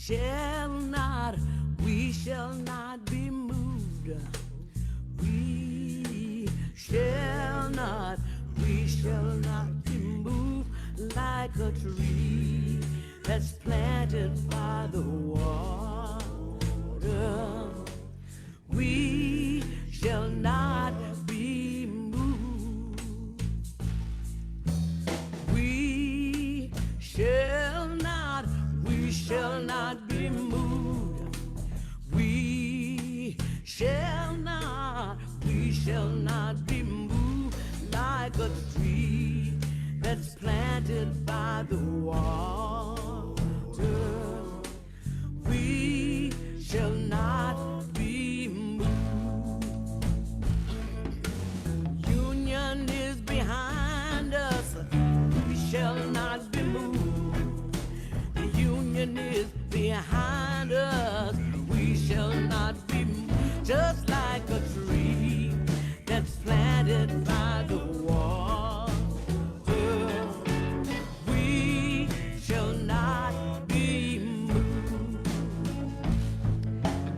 we shall not be moved. We shall not be moved like a tree that's planted by the water. We shall not be moved. We shall not be moved. We shall not be moved like a tree that's planted by the water. We shall not be moved. Union is behind us. We shall not be moved. The union is behind us. We shall not be moved. Just like a tree that's planted by the water. We shall not be moved.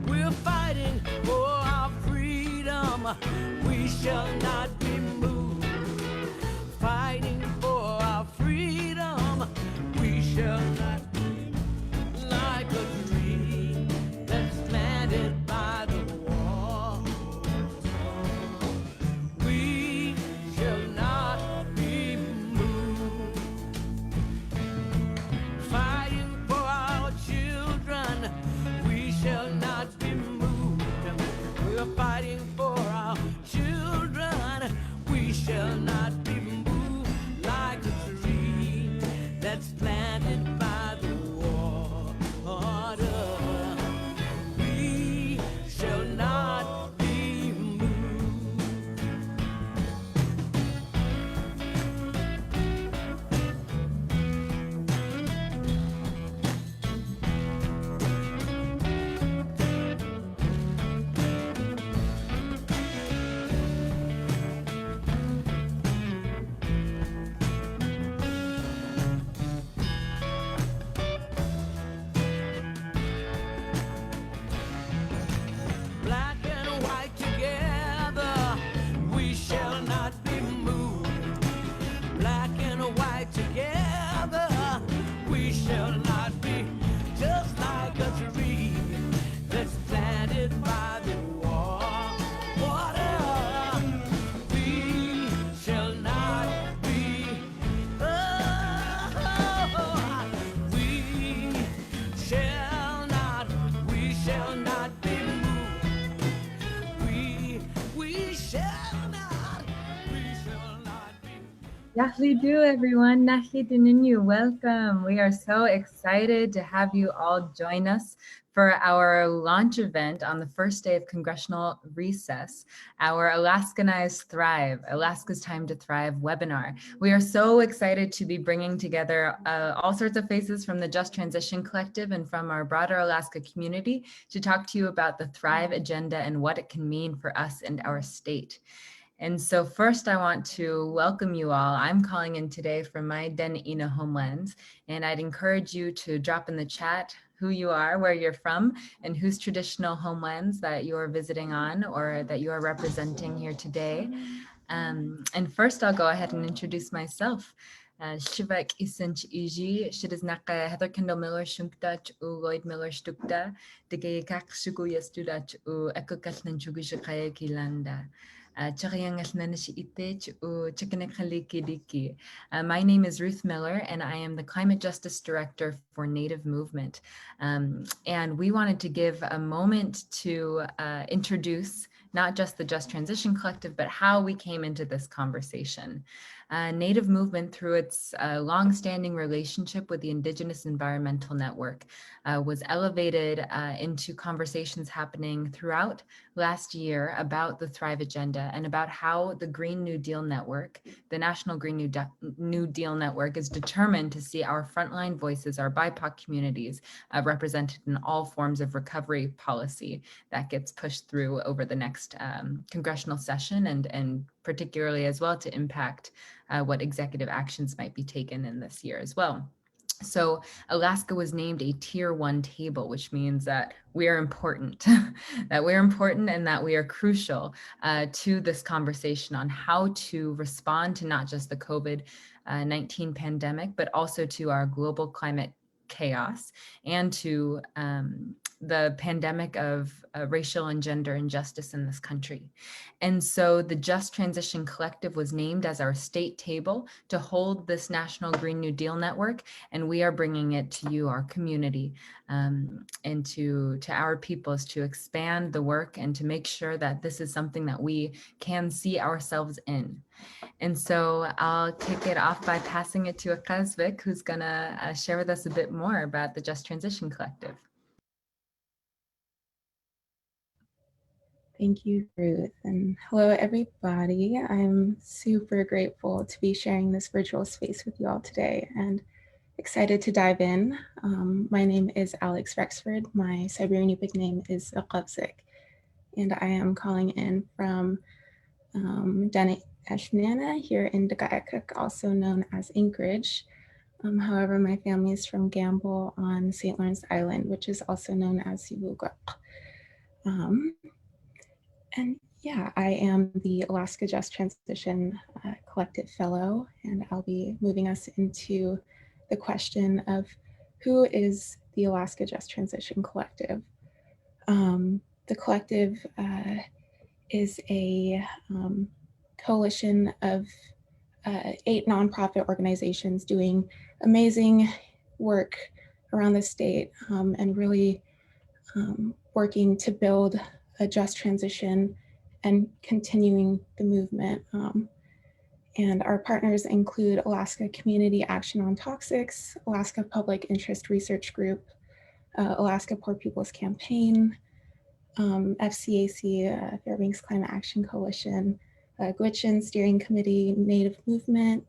We're fighting for our freedom. We shall not be moved. Fighting for our freedom. We shall not be like a tree that's planted by the water. We shall not be moved. Fighting for our children. We shall not be moved. We're fighting for our children. We shall not be moved like a tree that's planted by the water. We shall not be moved. Black and white together, we shall not be moved. Black and white together, we shall not be just like a tree that's planted by the water. We shall not be. We shall not be moved. We shall not be. Yahlidu everyone, Nahidininu, welcome. We are so excited to have you all join us for our launch event on the first day of congressional recess, our Alaskanized Thrive, Alaska's Time to Thrive webinar. We are so excited to be bringing together all sorts of faces from the Just Transition Collective and from our broader Alaska community to talk to you about the Thrive agenda and what it can mean for us and our state. And so first I want to welcome you all. I'm calling in today from my Den'ina homelands, and I'd encourage you to drop in the chat who you are, where you're from, and whose traditional homelands that you're visiting on or that you are representing here today. And first I'll go ahead and introduce myself. Shivak Isench Iji, Shidiznaka Heather Kendall Miller Shunkdach U Lloyd Miller Stukta, Dege Kak Shugu Yastudach U Ekokatlan Chugishakaya Kilanda. My name is Ruth Miller, and I am the Climate Justice Director for Native Movement. And we wanted to give a moment to introduce not just the Just Transition Collective, but how we came into this conversation. Native Movement, through its long-standing relationship with the Indigenous Environmental Network, was elevated into conversations happening throughout last year about the Thrive Agenda and about how the Green New Deal Network, the National Green New Deal Network, is determined to see our frontline voices, our BIPOC communities, represented in all forms of recovery policy that gets pushed through over the next congressional session and particularly as well to impact what executive actions might be taken in this year as well. So Alaska was named a tier 1 table, which means that we are important, that we're important and that we are crucial to this conversation on how to respond to not just the COVID-19 pandemic, but also to our global climate chaos and to the pandemic of racial and gender injustice in this country. And so the Just Transition Collective was named as our state table to hold this National Green New Deal network, and we are bringing it to you, our community, and to our peoples, to expand the work and to make sure that this is something that we can see ourselves in. And so I'll kick it off by passing it to Akazvik, who's gonna share with us a bit more about the Just Transition Collective. Thank you, Ruth, and hello, everybody. I'm super grateful to be sharing this virtual space with you all today and excited to dive in. My name is Alex Rexford. My Siberian Yupik name is Akavsik, and I am calling in from Dene Eshnana here in Dagaekuk, also known as Anchorage. However, my family is from Gamble on St. Lawrence Island, which is also known as Yuvugak. And yeah, I am the Alaska Just Transition Collective Fellow, and I'll be moving us into the question of who is the Alaska Just Transition Collective. The collective is a coalition of 8 nonprofit organizations doing amazing work around the state and really working to build a just transition and continuing the movement. And our partners include Alaska Community Action on Toxics, Alaska Public Interest Research Group, Alaska Poor People's Campaign, FCAC, Fairbanks Climate Action Coalition, Gwich'in Steering Committee, Native Movement,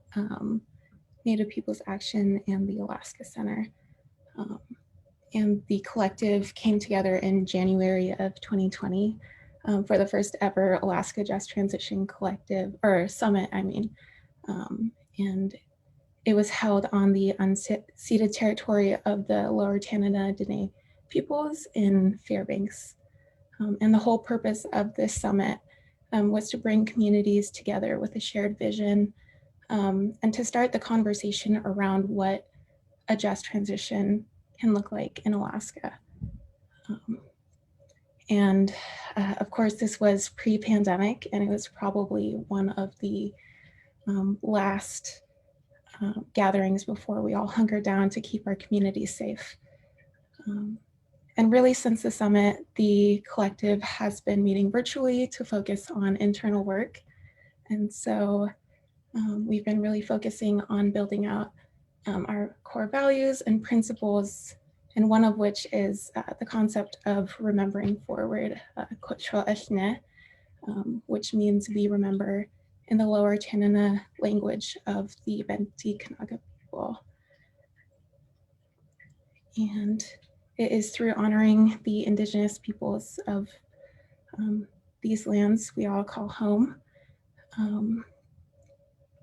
Native People's Action, and the Alaska Center. And the collective came together in January of 2020 for the first ever Alaska Just Transition Collective, or Summit, I mean. And it was held on the unceded territory of the Lower Tanana Dene peoples in Fairbanks. And the whole purpose of this summit was to bring communities together with a shared vision and to start the conversation around what a just transition can look like in Alaska. And of course, this was pre-pandemic, and it was probably one of the last gatherings before we all hunkered down to keep our communities safe. And really, since the summit, the collective has been meeting virtually to focus on internal work. And so we've been really focusing on building out our core values and principles, and one of which is the concept of remembering forward, which means we remember in the Lower Tanana language of the Benti Kanaga people. And it is through honoring the Indigenous peoples of these lands we all call home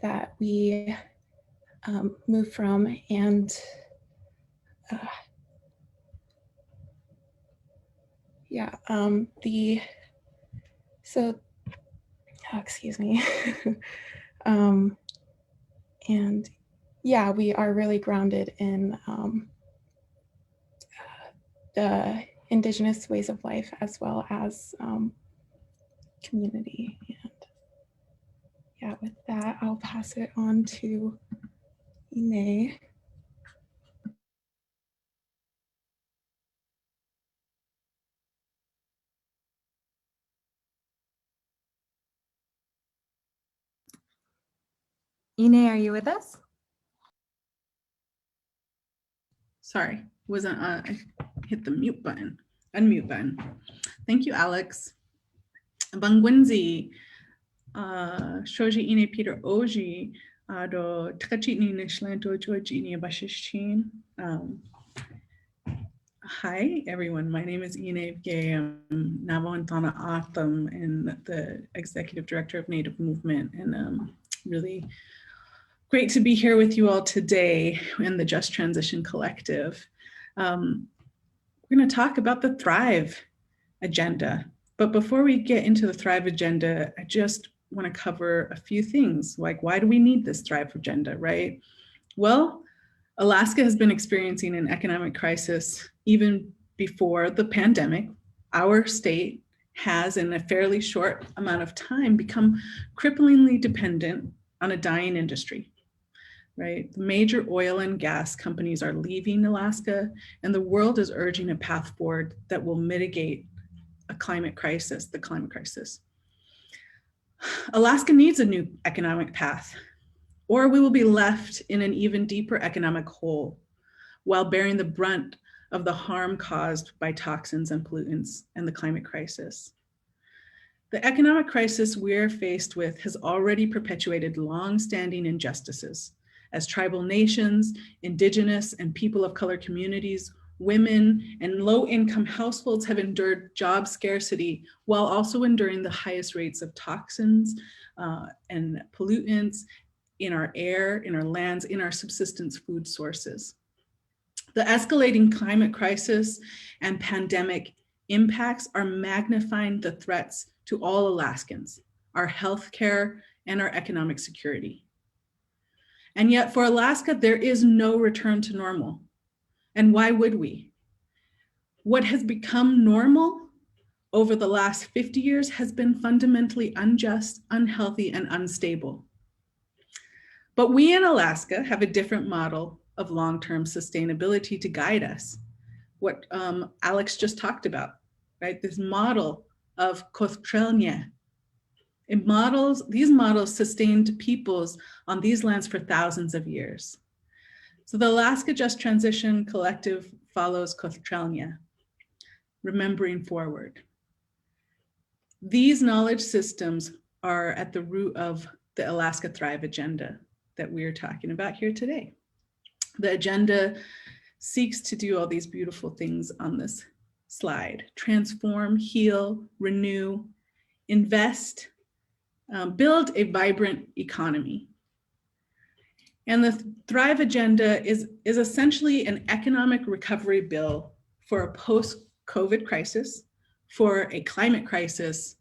that we move from. And excuse me. And yeah, we are really grounded in the Indigenous ways of life as well as community. And yeah, with that, I'll pass it on to Ine. Ine, are you with us? Sorry, wasn't I hit the mute button, unmute button. Thank you, Alex. Bangwinzi, Shoji Ine Peter Oji, do Takachini Nishlanto Georgini Bashishchin. Hi, everyone. My name is Ine Gay. I'm Navantana Atham and the Executive Director of Native Movement, and really Great to be here with you all today in the Just Transition Collective. We're going to talk about the Thrive agenda. But before we get into the Thrive agenda, I just want to cover a few things, like why do we need this Thrive agenda, right? Well, Alaska has been experiencing an economic crisis even before the pandemic. Our state has, in a fairly short amount of time, become cripplingly dependent on a dying industry. Right? The major oil and gas companies are leaving Alaska, and the world is urging a path forward that will mitigate the climate crisis. Alaska needs a new economic path, or we will be left in an even deeper economic hole while bearing the brunt of the harm caused by toxins and pollutants and the climate crisis. The economic crisis we're faced with has already perpetuated long-standing injustices, as tribal nations, Indigenous and people of color communities, women, and low-income households have endured job scarcity while also enduring the highest rates of toxins and pollutants in our air, in our lands, in our subsistence food sources. The escalating climate crisis and pandemic impacts are magnifying the threats to all Alaskans, our healthcare, and our economic security. And yet for Alaska, there is no return to normal. And why would we? What has become normal over the last 50 years has been fundamentally unjust, unhealthy, and unstable. But we in Alaska have a different model of long-term sustainability to guide us. What Alex just talked about, right? This model of Kostrelnia. These models sustained peoples on these lands for thousands of years. So the Alaska Just Transition Collective follows Kostrelnia, remembering forward. These knowledge systems are at the root of the Alaska Thrive agenda that we're talking about here today. The agenda seeks to do all these beautiful things on this slide: transform, heal, renew, invest, build a vibrant economy. And the Thrive agenda is essentially an economic recovery bill for a post-COVID crisis, for a climate crisis,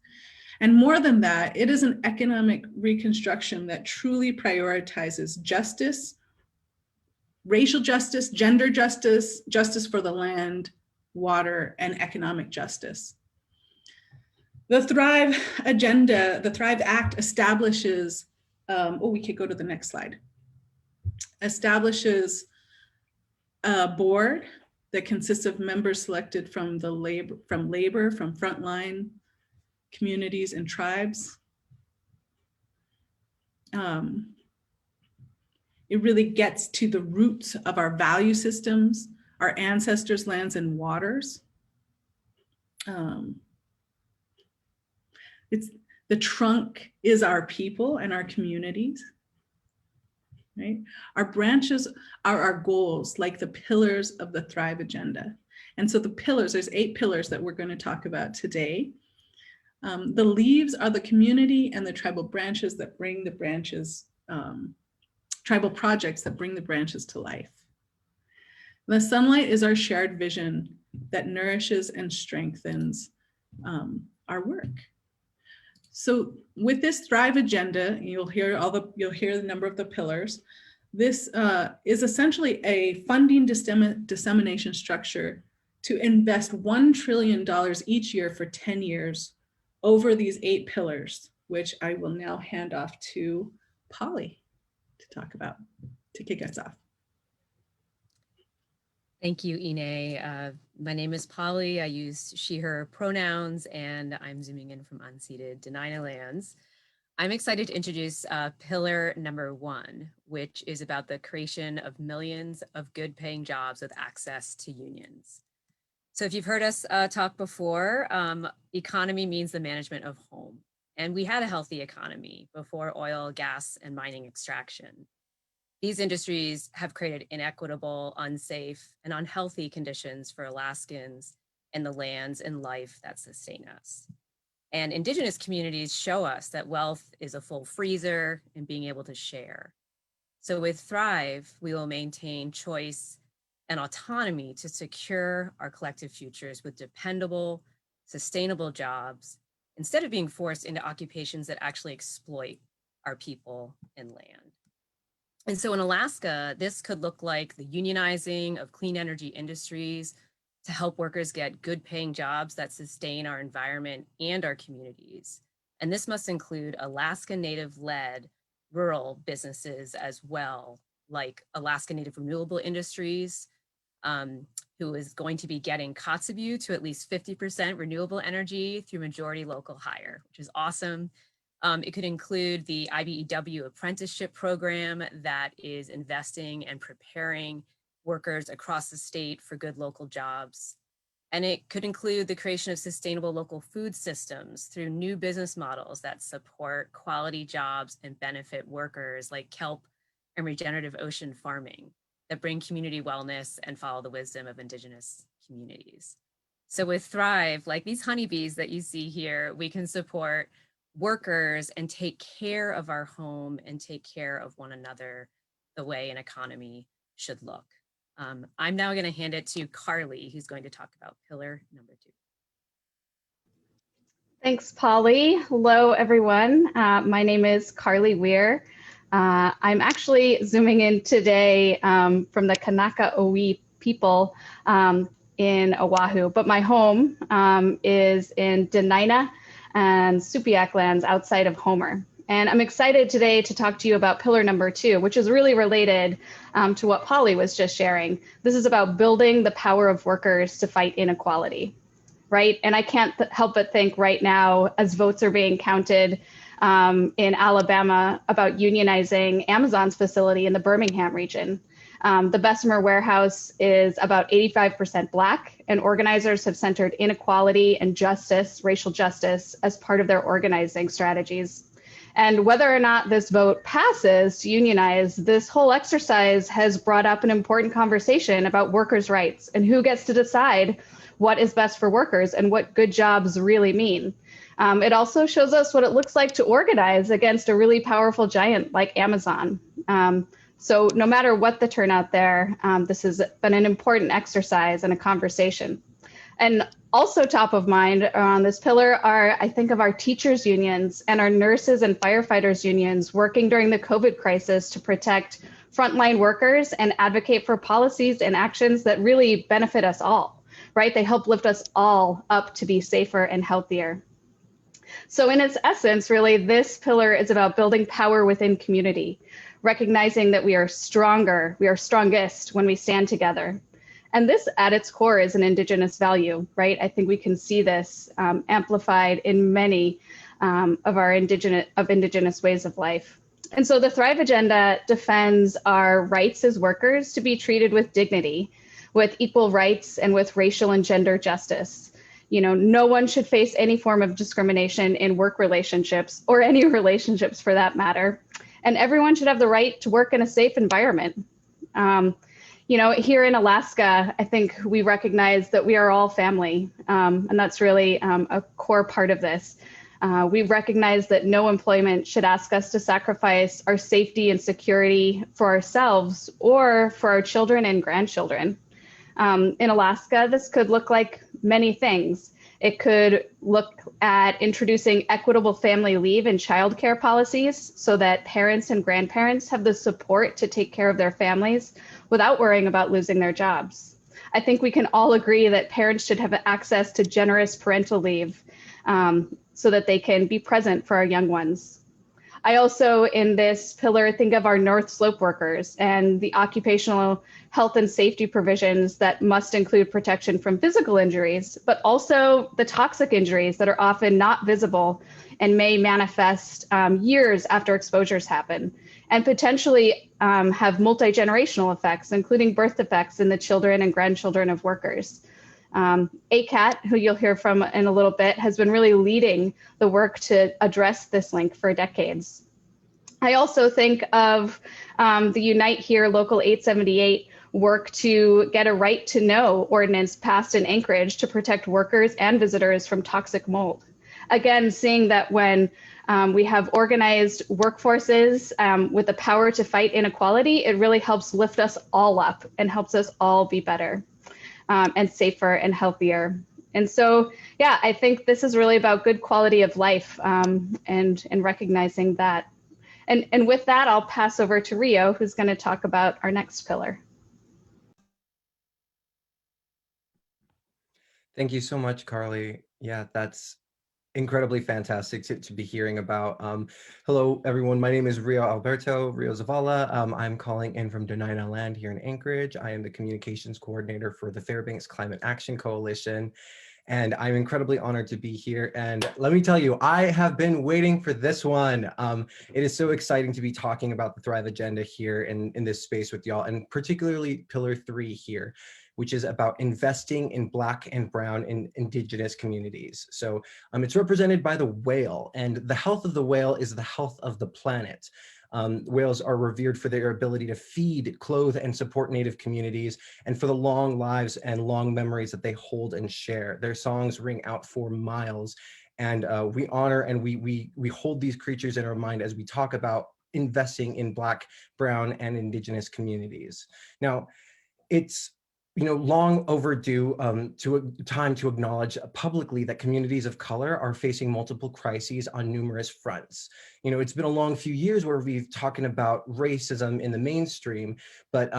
and more than that, it is an economic reconstruction that truly prioritizes justice, racial justice, gender justice, justice for the land, water, and economic justice. The Thrive agenda, the Thrive Act establishes, we could go to the next slide, establishes a board that consists of members selected from labor, from frontline communities and tribes. It really gets to the roots of our value systems, our ancestors' lands and waters. The trunk is our people and our communities, right? Our branches are our goals, like the pillars of the Thrive agenda. And so the pillars, there's 8 pillars that we're going to talk about today. The leaves are the community and the tribal branches that bring the branches, tribal projects that bring the branches to life. The sunlight is our shared vision that nourishes and strengthens our work. So with this Thrive agenda, you'll hear the number of the pillars. This is essentially a funding dissemination structure to invest $1 trillion each year for 10 years over these 8 pillars, which I will now hand off to Polly to talk about, to kick us off. Thank you, Ine. My name is Polly. I use she, her pronouns, and I'm zooming in from unceded Dena'ina lands. I'm excited to introduce pillar number 1, which is about the creation of millions of good paying jobs with access to unions. So if you've heard us talk before, economy means the management of home. And we had a healthy economy before oil, gas, and mining extraction. These industries have created inequitable, unsafe, and unhealthy conditions for Alaskans and the lands and life that sustain us. And Indigenous communities show us that wealth is a full freezer and being able to share. So with Thrive, we will maintain choice and autonomy to secure our collective futures with dependable, sustainable jobs, instead of being forced into occupations that actually exploit our people and land. And so in Alaska, this could look like the unionizing of clean energy industries to help workers get good paying jobs that sustain our environment and our communities. And this must include Alaska Native led rural businesses as well, like Alaska Native Renewable Industries, who is going to be getting Kotzebue to at least 50% renewable energy through majority local hire, which is awesome. It could include the IBEW apprenticeship program that is investing and preparing workers across the state for good local jobs. And it could include the creation of sustainable local food systems through new business models that support quality jobs and benefit workers, like kelp and regenerative ocean farming, that bring community wellness and follow the wisdom of Indigenous communities. So with Thrive, like these honeybees that you see here, we can support workers and take care of our home and take care of one another the way an economy should look. I'm now going to hand it to Carly, who's going to talk about pillar number 2. Thanks, Polly. Hello, everyone. My name is Carly Weir. I'm actually zooming in today from the Kanaka-Owi people in Oahu, but my home is in Dena'ina and Supiaq lands outside of Homer. And I'm excited today to talk to you about pillar number 2, which is really related to what Polly was just sharing. This is about building the power of workers to fight inequality, right? And I can't help but think right now, as votes are being counted in Alabama about unionizing Amazon's facility in the Birmingham region. The Bessemer warehouse is about 85% Black, and organizers have centered inequality and justice, racial justice, as part of their organizing strategies. And whether or not this vote passes to unionize, this whole exercise has brought up an important conversation about workers' rights and who gets to decide what is best for workers and what good jobs really mean. It also shows us what it looks like to organize against a really powerful giant like Amazon. So no matter what the turnout there, this has been an important exercise and a conversation. And also top of mind on this pillar are, I think, of our teachers unions and our nurses and firefighters unions working during the COVID crisis to protect frontline workers and advocate for policies and actions that really benefit us all, right? They help lift us all up to be safer and healthier. So in its essence, really, this pillar is about building power within community, recognizing that we are stronger, we are strongest when we stand together. And this at its core is an Indigenous value, right? I think we can see this amplified in many of our Indigenous ways of life. And so the Thrive Agenda defends our rights as workers to be treated with dignity, with equal rights, and with racial and gender justice. You know, no one should face any form of discrimination in work relationships, or any relationships for that matter. And everyone should have the right to work in a safe environment. You know, here in Alaska, I think we recognize that we are all family, and that's really a core part of this. We recognize that no employment should ask us to sacrifice our safety and security for ourselves or for our children and grandchildren. In Alaska, this could look like many things. It could look at introducing equitable family leave and childcare policies so that parents and grandparents have the support to take care of their families without worrying about losing their jobs. I think we can all agree that parents should have access to generous parental leave so that they can be present for our young ones. I also, in this pillar, think of our North Slope workers and the occupational health and safety provisions that must include protection from physical injuries, but also the toxic injuries that are often not visible and may manifest years after exposures happen, and potentially have multi-generational effects, including birth defects in the children and grandchildren of workers. AKJT, who you'll hear from in a little bit, has been really leading the work to address this link for decades. I also think of the Unite Here Local 878 work to get a right to know ordinance passed in Anchorage to protect workers and visitors from toxic mold. again, seeing that when we have organized workforces with the power to fight inequality, it really helps lift us all up and helps us all be better and safer and healthier. And so, yeah, I think this is really about good quality of life and recognizing that. And with that, I'll pass over to Rio, who's going to talk about our next pillar. Thank you so much, Carly. Yeah, that's incredibly fantastic to be hearing about. Hello, everyone. My name is Rio Zavala. I'm calling in from Dena'ina Land here in Anchorage. I am the communications coordinator for the Fairbanks Climate Action Coalition. And I'm incredibly honored to be here. And let me tell you, I have been waiting for this one. It is so exciting to be talking about the Thrive Agenda here in this space with y'all, and particularly Pillar 3 here, which is about investing in Black and Brown and Indigenous communities. So it's represented by the whale, and the health of the whale is the health of the planet. Whales are revered for their ability to feed, clothe, and support Native communities, and for the long lives and long memories that they hold and share. Their songs ring out for miles, and we honor and we hold these creatures in our mind as we talk about investing in Black, Brown, and Indigenous communities. Now, it's long overdue time to acknowledge publicly that communities of color are facing multiple crises on numerous fronts. It's been a long few years where we've talking about racism in the mainstream, but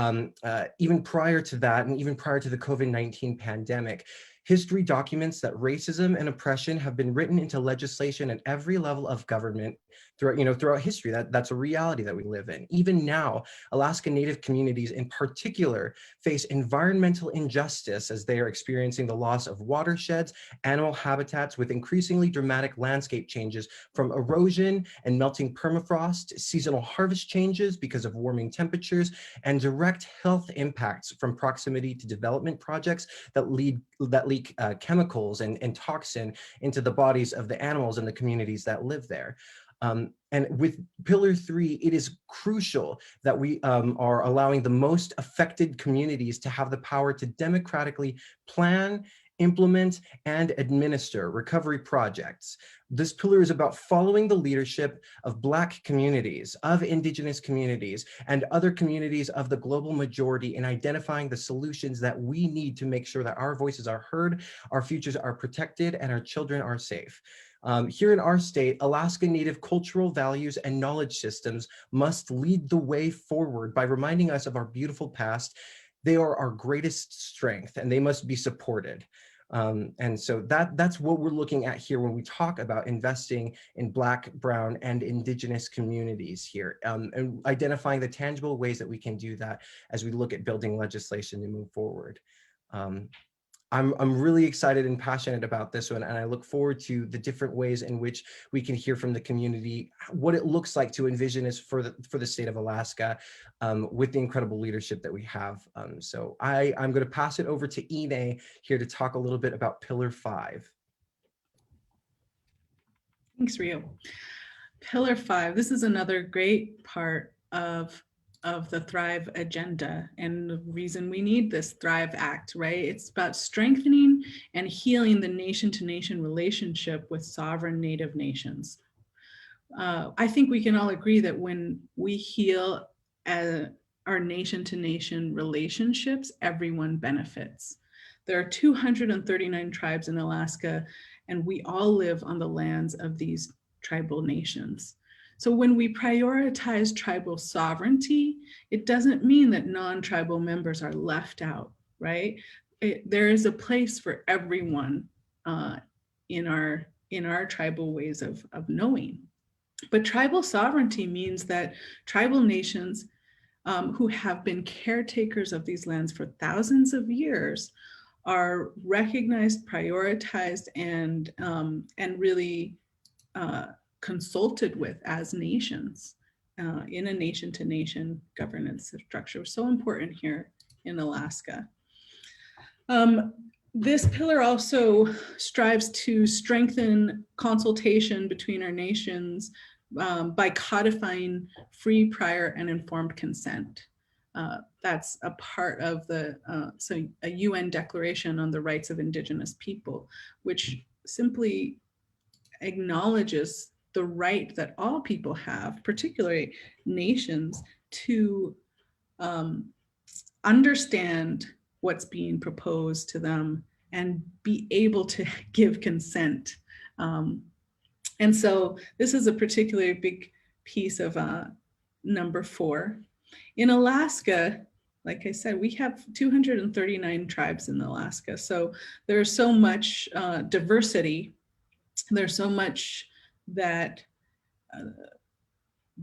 even prior to that, and even prior to the COVID-19 pandemic, history documents that racism and oppression have been written into legislation at every level of government throughout history. That's a reality that we live in. Even now, Alaska Native communities in particular face environmental injustice as they are experiencing the loss of watersheds, animal habitats, with increasingly dramatic landscape changes from erosion and melting permafrost, seasonal harvest changes because of warming temperatures, and direct health impacts from proximity to development projects that leak chemicals and toxin into the bodies of the animals and the communities that live there. And with Pillar 3, it is crucial that we are allowing the most affected communities to have the power to democratically plan, implement, and administer recovery projects. This pillar is about following the leadership of Black communities, of Indigenous communities, and other communities of the global majority in identifying the solutions that we need to make sure that our voices are heard, our futures are protected, and our children are safe. Here in our state, Alaska Native cultural values and knowledge systems must lead the way forward by reminding us of our beautiful past. They are our greatest strength, and they must be supported. And so that's what we're looking at here when we talk about investing in Black, Brown, and Indigenous communities here, and identifying the tangible ways that we can do that as we look at building legislation to move forward. I'm really excited and passionate about this one, and I look forward to the different ways in which we can hear from the community what it looks like to envision this for the state of Alaska with the incredible leadership that we have. So I'm going to pass it over to Ine here to talk a little bit about Pillar 5. Thanks, Rio. Pillar 5, this is another great part of the Thrive Agenda and the reason we need this Thrive Act, right? It's about strengthening and healing the nation-to-nation relationship with sovereign Native nations. I think we can all agree that when we heal our nation-to-nation relationships, everyone benefits. There are 239 tribes in Alaska, and we all live on the lands of these tribal nations. So when we prioritize tribal sovereignty, it doesn't mean that non-tribal members are left out, right? There is a place for everyone in our tribal ways of knowing. But tribal sovereignty means that tribal nations who have been caretakers of these lands for thousands of years are recognized, prioritized, and really consulted with as nations in a nation-to-nation governance structure. So important here in Alaska. This pillar also strives to strengthen consultation between our nations by codifying free, prior, and informed consent. That's a part of a UN Declaration on the Rights of Indigenous People, which simply acknowledges the right that all people have, particularly nations, to understand what's being proposed to them and be able to give consent. And so this is a particularly big piece of number 4. In Alaska, like I said, we have 239 tribes in Alaska. So there's so much diversity. There's so much that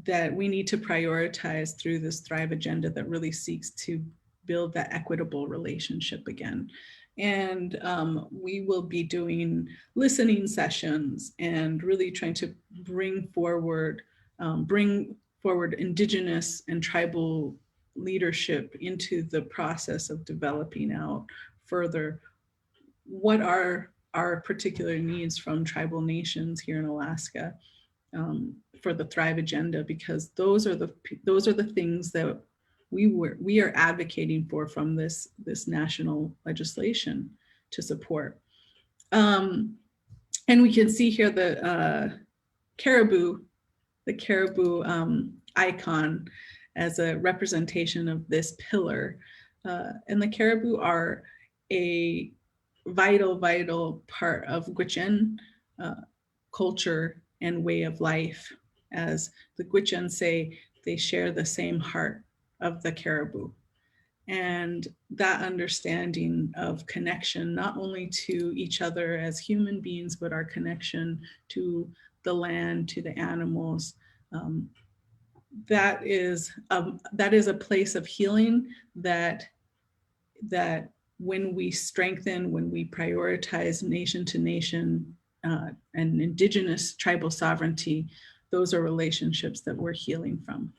that we need to prioritize through this Thrive agenda that really seeks to build that equitable relationship again. And we will be doing listening sessions and really trying to bring forward Indigenous and tribal leadership into the process of developing out further what are our particular needs from tribal nations here in Alaska for the Thrive agenda, because those are the things that we are advocating for from this national legislation to support. And we can see here the caribou icon as a representation of this pillar. And the caribou are a vital part of Gwich'in culture and way of life. As the Gwich'in say, they share the same heart of the caribou. And that understanding of connection, not only to each other as human beings, but our connection to the land, to the animals, that is a place of healing that when we strengthen, when we prioritize nation to nation and Indigenous tribal sovereignty, those are relationships that we're healing from,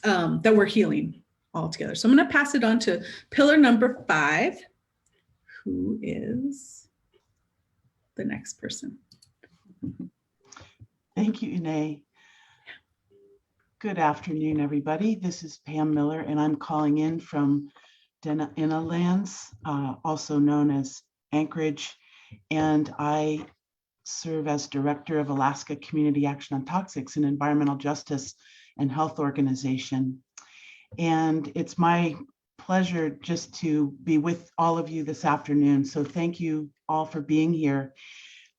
that we're healing altogether. So I'm going to pass it on to pillar number 5, who is the next person. Thank you, Ine. Good afternoon, everybody. This is Pam Miller, and I'm calling in from Dena'ina lands, also known as Anchorage, and I serve as director of Alaska Community Action on Toxics, an environmental justice and health organization. And it's my pleasure just to be with all of you this afternoon. So thank you all for being here.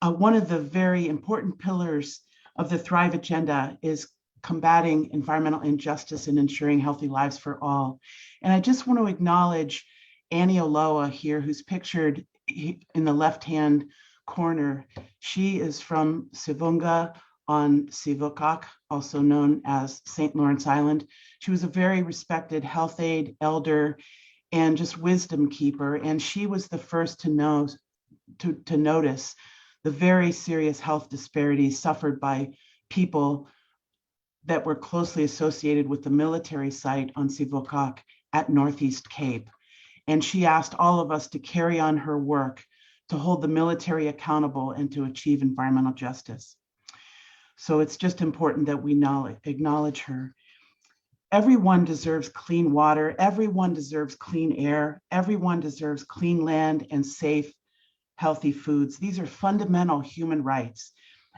One of the very important pillars of the Thrive agenda is combating environmental injustice and ensuring healthy lives for all. And I just want to acknowledge Annie Oloa here, who's pictured in the left-hand corner. She is from Sivunga on Sivokak, also known as St. Lawrence Island. She was a very respected health aide, elder, and just wisdom keeper. And she was the first to notice the very serious health disparities suffered by people that were closely associated with the military site on Sivokak at Northeast Cape. And she asked all of us to carry on her work to hold the military accountable and to achieve environmental justice. So it's just important that we acknowledge her. Everyone deserves clean water. Everyone deserves clean air. Everyone deserves clean land and safe, healthy foods. These are fundamental human rights.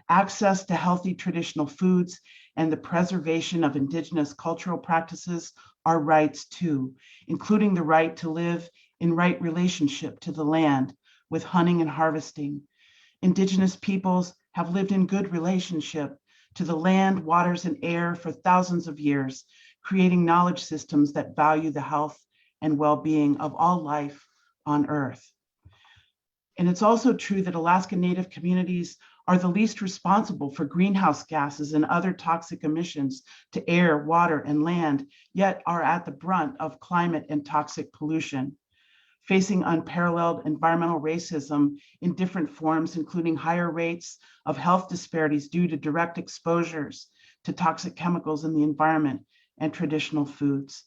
Access to healthy traditional foods and the preservation of Indigenous cultural practices are rights too, including the right to live in right relationship to the land with hunting and harvesting. Indigenous peoples have lived in good relationship to the land, waters, and air for thousands of years, creating knowledge systems that value the health and well-being of all life on Earth. And it's also true that Alaska Native communities are the least responsible for greenhouse gases and other toxic emissions to air, water, and land, yet are at the brunt of climate and toxic pollution, facing unparalleled environmental racism in different forms, including higher rates of health disparities due to direct exposures to toxic chemicals in the environment and traditional foods.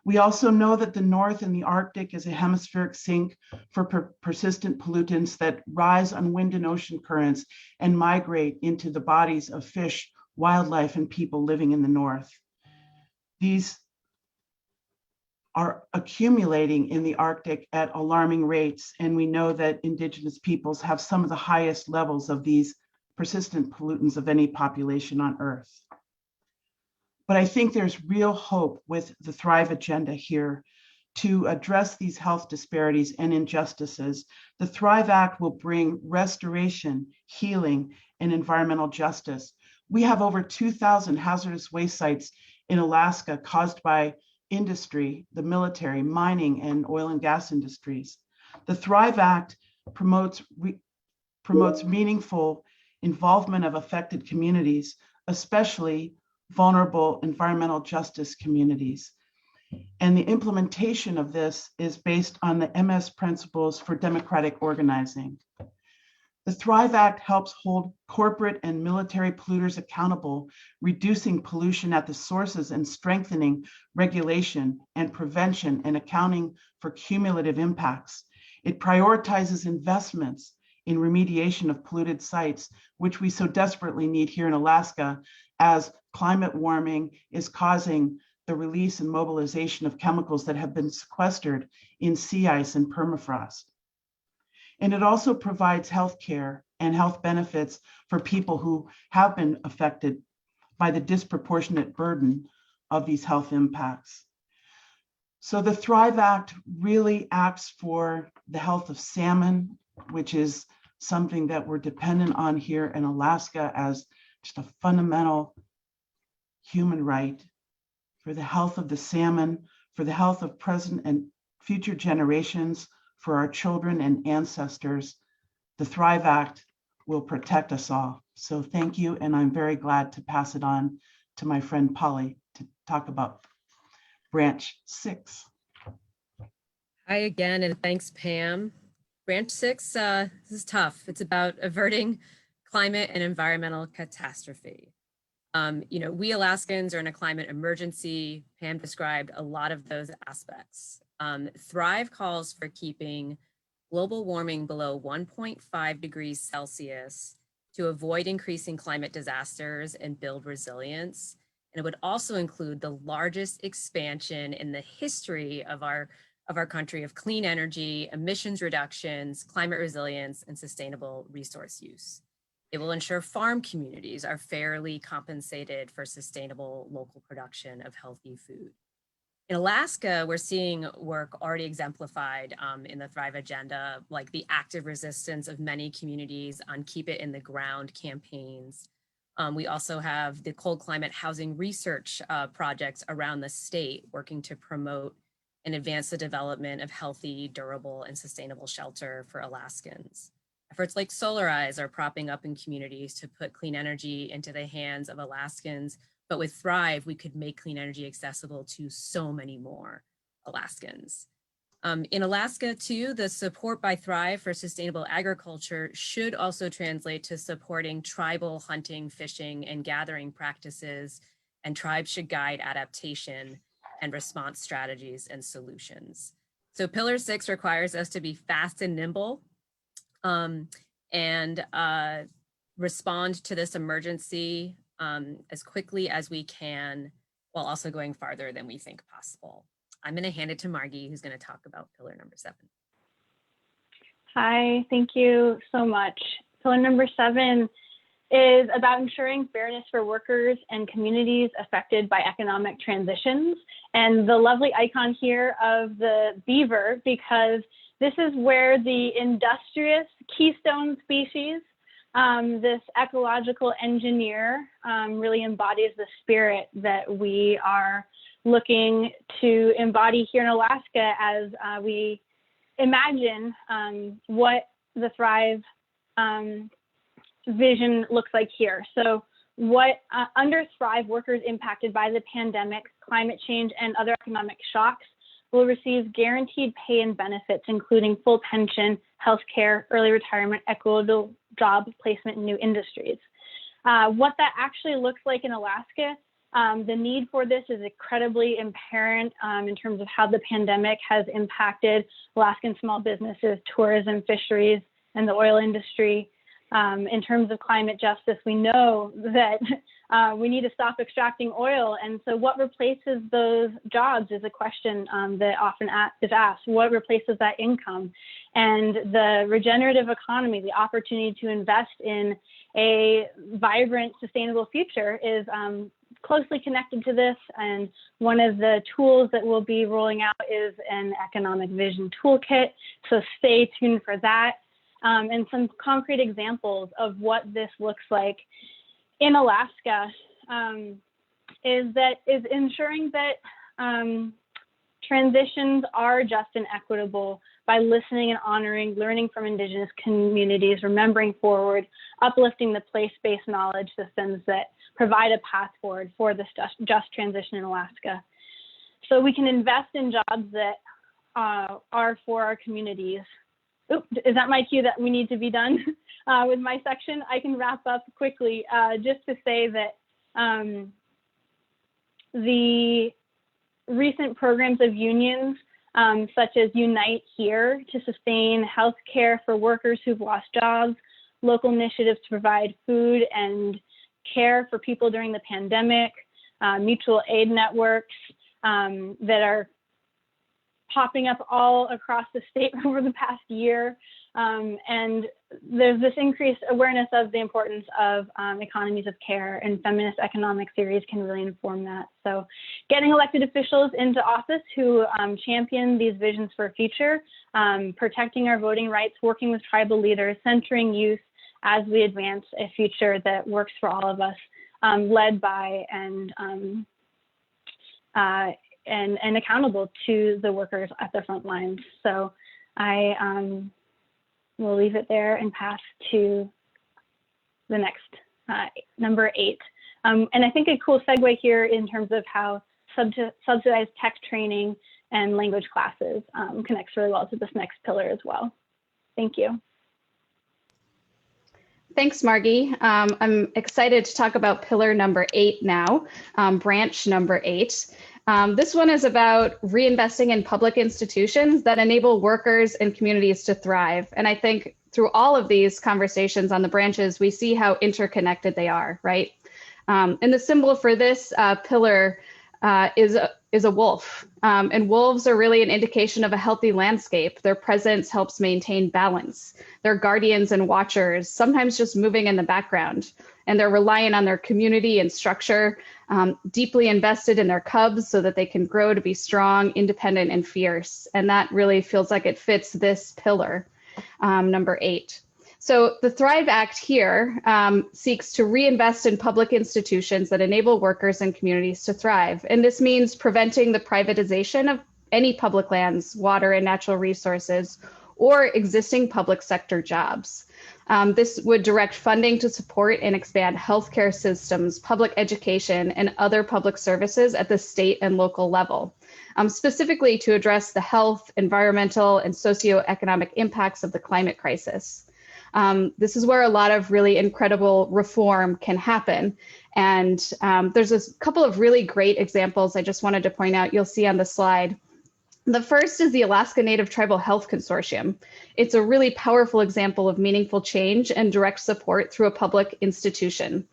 We also know that the North and the Arctic is a hemispheric sink for persistent pollutants that rise on wind and ocean currents and migrate into the bodies of fish, wildlife, and people living in the North. These are accumulating in the Arctic at alarming rates, and we know that Indigenous peoples have some of the highest levels of these persistent pollutants of any population on Earth. But I think there's real hope with the Thrive agenda here to address these health disparities and injustices. The Thrive Act will bring restoration, healing, and environmental justice. We have over 2,000 hazardous waste sites in Alaska caused by industry, the military, mining, and oil and gas industries. The Thrive Act promotes meaningful involvement of affected communities, especially vulnerable environmental justice communities. And the implementation of this is based on the MS principles for democratic organizing. The Thrive Act helps hold corporate and military polluters accountable, reducing pollution at the sources and strengthening regulation and prevention and accounting for cumulative impacts. It prioritizes investments in remediation of polluted sites, which we so desperately need here in Alaska, as climate warming is causing the release and mobilization of chemicals that have been sequestered in sea ice and permafrost. And it also provides health care and health benefits for people who have been affected by the disproportionate burden of these health impacts. So the Thrive Act really acts for the health of salmon, which is something that we're dependent on here in Alaska as just a fundamental human right, for the health of the salmon, for the health of present and future generations, for our children and ancestors. The Thrive Act will protect us all. So thank you, and I'm very glad to pass it on to my friend Polly to talk about Branch 6. Hi again, and thanks, Pam. Branch 6, this is tough. It's about averting climate and environmental catastrophe. We Alaskans are in a climate emergency. Pam described a lot of those aspects. Thrive calls for keeping global warming below 1.5 degrees Celsius to avoid increasing climate disasters and build resilience. And it would also include the largest expansion in the history of our country of clean energy, emissions reductions, climate resilience, and sustainable resource use. It will ensure farm communities are fairly compensated for sustainable local production of healthy food. In Alaska, we're seeing work already exemplified in the Thrive agenda, like the active resistance of many communities on Keep It in the Ground campaigns. We also have the cold climate housing research projects around the state working to promote and advance the development of healthy, durable, and sustainable shelter for Alaskans. Efforts like Solarize are propping up in communities to put clean energy into the hands of Alaskans, but with Thrive, we could make clean energy accessible to so many more Alaskans. In Alaska too, the support by Thrive for sustainable agriculture should also translate to supporting tribal hunting, fishing, and gathering practices, and tribes should guide adaptation and response strategies and solutions. So Pillar 6 requires us to be fast and nimble and respond to this emergency as quickly as we can, while also going farther than we think possible. I'm going to hand it to Margie, who's going to talk about pillar number 7. Hi, thank you so much. Pillar number 7 is about ensuring fairness for workers and communities affected by economic transitions. And the lovely icon here of the beaver, because this is where the industrious keystone species, this ecological engineer, really embodies the spirit that we are looking to embody here in Alaska as we imagine what the Thrive vision looks like here. So what under Thrive, workers impacted by the pandemic, climate change, and other economic shocks will receive guaranteed pay and benefits, including full pension, healthcare, early retirement, equitable job placement in new industries. What that actually looks like in Alaska, the need for this is incredibly apparent in terms of how the pandemic has impacted Alaskan small businesses, tourism, fisheries, and the oil industry. In terms of climate justice, we know that we need to stop extracting oil. And so what replaces those jobs is a question that often is asked. What replaces that income? And the regenerative economy, the opportunity to invest in a vibrant, sustainable future is closely connected to this. And one of the tools that we'll be rolling out is an economic vision toolkit. So stay tuned for that. And some concrete examples of what this looks like in Alaska is ensuring that transitions are just and equitable by listening and honoring, learning from Indigenous communities, remembering forward, uplifting the place-based knowledge systems that provide a path forward for this just transition in Alaska. So we can invest in jobs that are for our communities. Oops, is that my cue that we need to be done with my section? I can wrap up quickly just to say that the recent programs of unions, such as Unite Here to sustain health care for workers who've lost jobs, local initiatives to provide food and care for people during the pandemic, mutual aid networks that are popping up all across the state over the past year. And there's this increased awareness of the importance of economies of care, and feminist economic theories can really inform that. So getting elected officials into office who champion these visions for a future, protecting our voting rights, working with tribal leaders, centering youth as we advance a future that works for all of us, led by and accountable to the workers at the front lines. So I will leave it there and pass to the next, number 8. And I think a cool segue here in terms of how subsidized tech training and language classes connects really well to this next pillar as well. Thank you. Thanks, Margie. I'm excited to talk about pillar number 8 now, branch number 8. This one is about reinvesting in public institutions that enable workers and communities to thrive. And I think through all of these conversations on the branches, we see how interconnected they are, right? And the symbol for this pillar is a wolf. And wolves are really an indication of a healthy landscape. Their presence helps maintain balance. They're guardians and watchers, sometimes just moving in the background. And they're reliant on their community and structure, deeply invested in their cubs so that they can grow to be strong, independent, and fierce. And that really feels like it fits this pillar, number 8. So the Thrive Act here seeks to reinvest in public institutions that enable workers and communities to thrive. And this means preventing the privatization of any public lands, water, and natural resources, or existing public sector jobs. This would direct funding to support and expand healthcare systems, public education, and other public services at the state and local level, specifically to address the health, environmental, and socioeconomic impacts of the climate crisis. This is where a lot of really incredible reform can happen. And there's a couple of really great examples I just wanted to point out. You'll see on the slide. The first is the Alaska Native Tribal Health Consortium. It's a really powerful example of meaningful change and direct support through a public institution.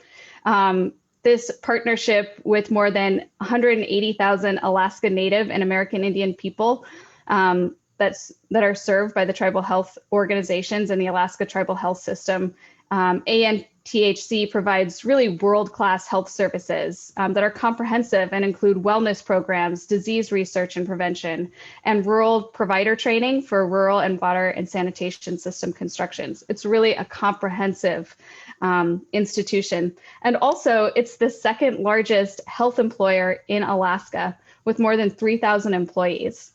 This partnership with more than 180,000 Alaska Native and American Indian people that are served by the tribal health organizations and the Alaska Tribal Health System. ANTHC provides really world-class health services that are comprehensive and include wellness programs, disease research and prevention, and rural provider training for rural and water and sanitation system constructions. It's really a comprehensive institution. And also, it's the second largest health employer in Alaska with more than 3,000 employees.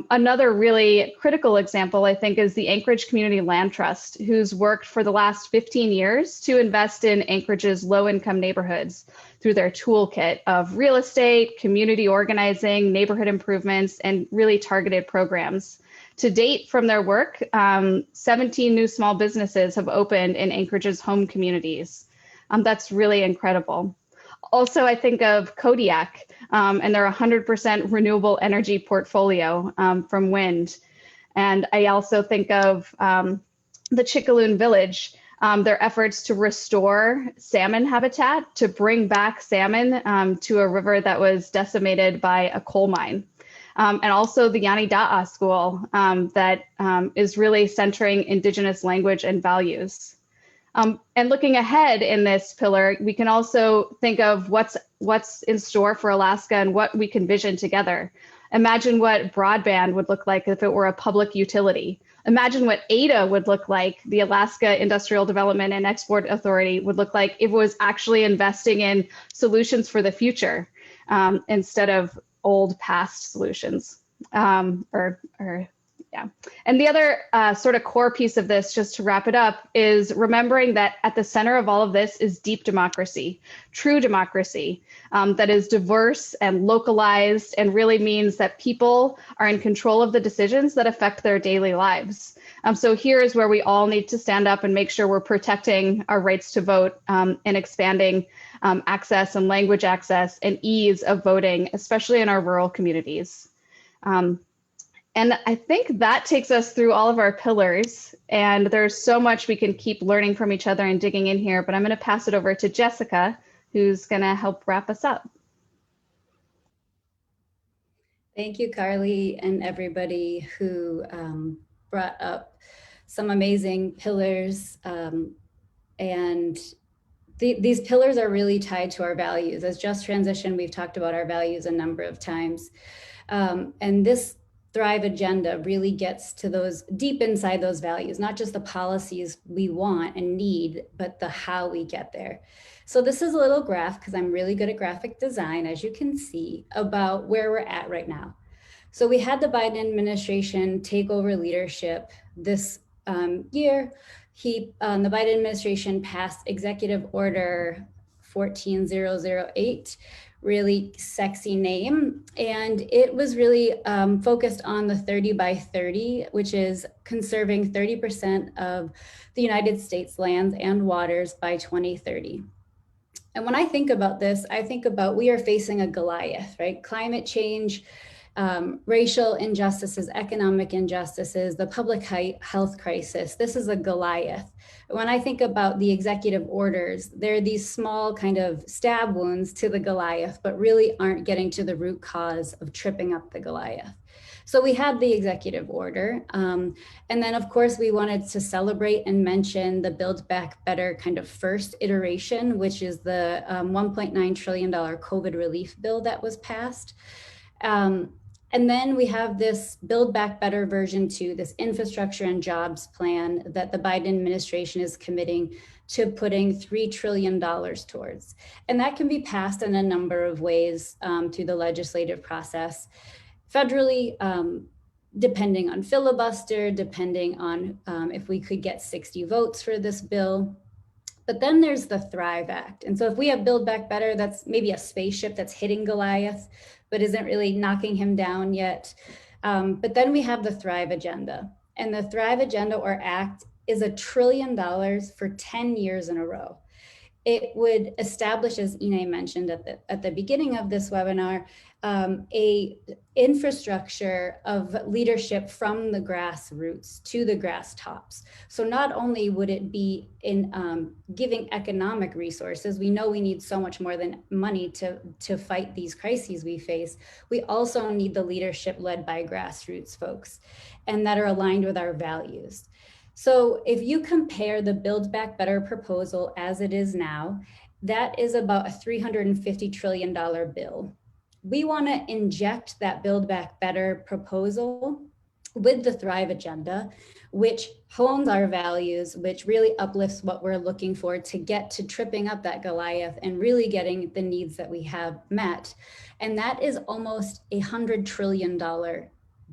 Another really critical example, I think, is the Anchorage Community Land Trust, who's worked for the last 15 years to invest in Anchorage's low-income neighborhoods through their toolkit of real estate, community organizing, neighborhood improvements, and really targeted programs. To date, from their work, 17 new small businesses have opened in Anchorage's home communities. That's really incredible. Also, I think of Kodiak and their 100% renewable energy portfolio from wind. And I also think of the Chickaloon Village, their efforts to restore salmon habitat, to bring back salmon to a river that was decimated by a coal mine. And also the Yani Da'a School that is really centering Indigenous language and values. And looking ahead in this pillar, we can also think of what's in store for Alaska and what we can vision together. Imagine what broadband would look like if it were a public utility. Imagine what ADA would look like, the Alaska Industrial Development and Export Authority would look like if it was actually investing in solutions for the future instead of old past solutions. Yeah. And the other sort of core piece of this, just to wrap it up, is remembering that at the center of all of this is deep democracy, true democracy that is diverse and localized and really means that people are in control of the decisions that affect their daily lives. So here is where we all need to stand up and make sure we're protecting our rights to vote and expanding access and language access and ease of voting, especially in our rural communities. And I think that takes us through all of our pillars, and there's so much we can keep learning from each other and digging in here, but I'm going to pass it over to Jessica, who's going to help wrap us up. Thank you, Carly, and everybody who brought up some amazing pillars. And these pillars are really tied to our values. As Just Transition, we've talked about our values a number of times. And this Thrive agenda really gets to those deep inside those values, not just the policies we want and need, but the how we get there. So this is a little graph, because I'm really good at graphic design, as you can see, about where we're at right now. So we had the Biden administration take over leadership this year. The Biden administration passed Executive Order 14008, really sexy name. And it was really focused on the 30 by 30, which is conserving 30% of the United States lands and waters by 2030. And when I think about this, I think about we are facing a Goliath, right? Climate change, racial injustices, economic injustices, the public health crisis. This is a Goliath. When I think about the executive orders, they're these small kind of stab wounds to the Goliath, but really aren't getting to the root cause of tripping up the Goliath. So we had the executive order. And then of course we wanted to celebrate and mention the Build Back Better kind of first iteration, which is the $1.9 trillion COVID relief bill that was passed. And then we have this Build Back Better version 2, this infrastructure and jobs plan that the Biden administration is committing to putting $3 trillion towards. And that can be passed in a number of ways through the legislative process. Federally, depending on filibuster, depending on if we could get 60 votes for this bill. But then there's the Thrive Act. And so if we have Build Back Better, that's maybe a spaceship that's hitting Goliath, but isn't really knocking him down yet. But then we have the Thrive Agenda. And the Thrive Agenda or Act is $1 trillion for 10 years in a row. It would establish, as Ine mentioned at the beginning of this webinar, a infrastructure of leadership from the grassroots to the grass tops. So not only would it be in giving economic resources, we know we need so much more than money to fight these crises we face. We also need the leadership led by grassroots folks and that are aligned with our values. So if you compare the Build Back Better proposal as it is now, that is about a $350 trillion bill. We want to inject that Build Back Better proposal with the Thrive Agenda, which hones our values, which really uplifts what we're looking for to get to tripping up that Goliath and really getting the needs that we have met. And that is almost $100 trillion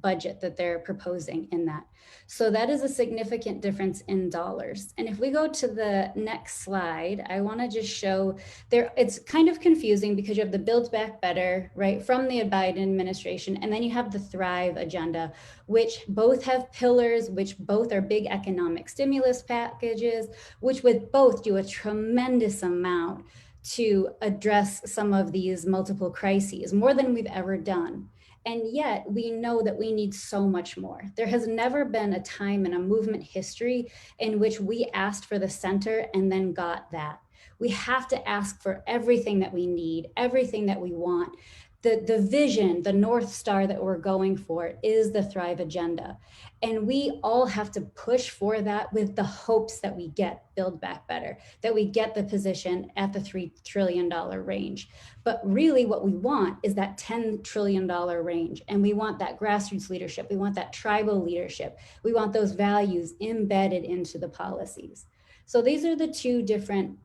budget that they're proposing in that. So that is a significant difference in dollars. And if we go to the next slide, I want to just show there, it's kind of confusing because you have the Build Back Better, right, from the Biden administration, and then you have the Thrive Agenda, which both have pillars, which both are big economic stimulus packages, which would both do a tremendous amount to address some of these multiple crises, more than we've ever done. And yet we know that we need so much more. There has never been a time in a movement history in which we asked for the center and then got that. We have to ask for everything that we need, everything that we want. the vision, the North Star that we're going for is the Thrive Agenda. And we all have to push for that with the hopes that we get Build Back Better, that we get the position at the $3 trillion range. But really what we want is that $10 trillion range. And we want that grassroots leadership. We want that tribal leadership. We want those values embedded into the policies. So these are the two different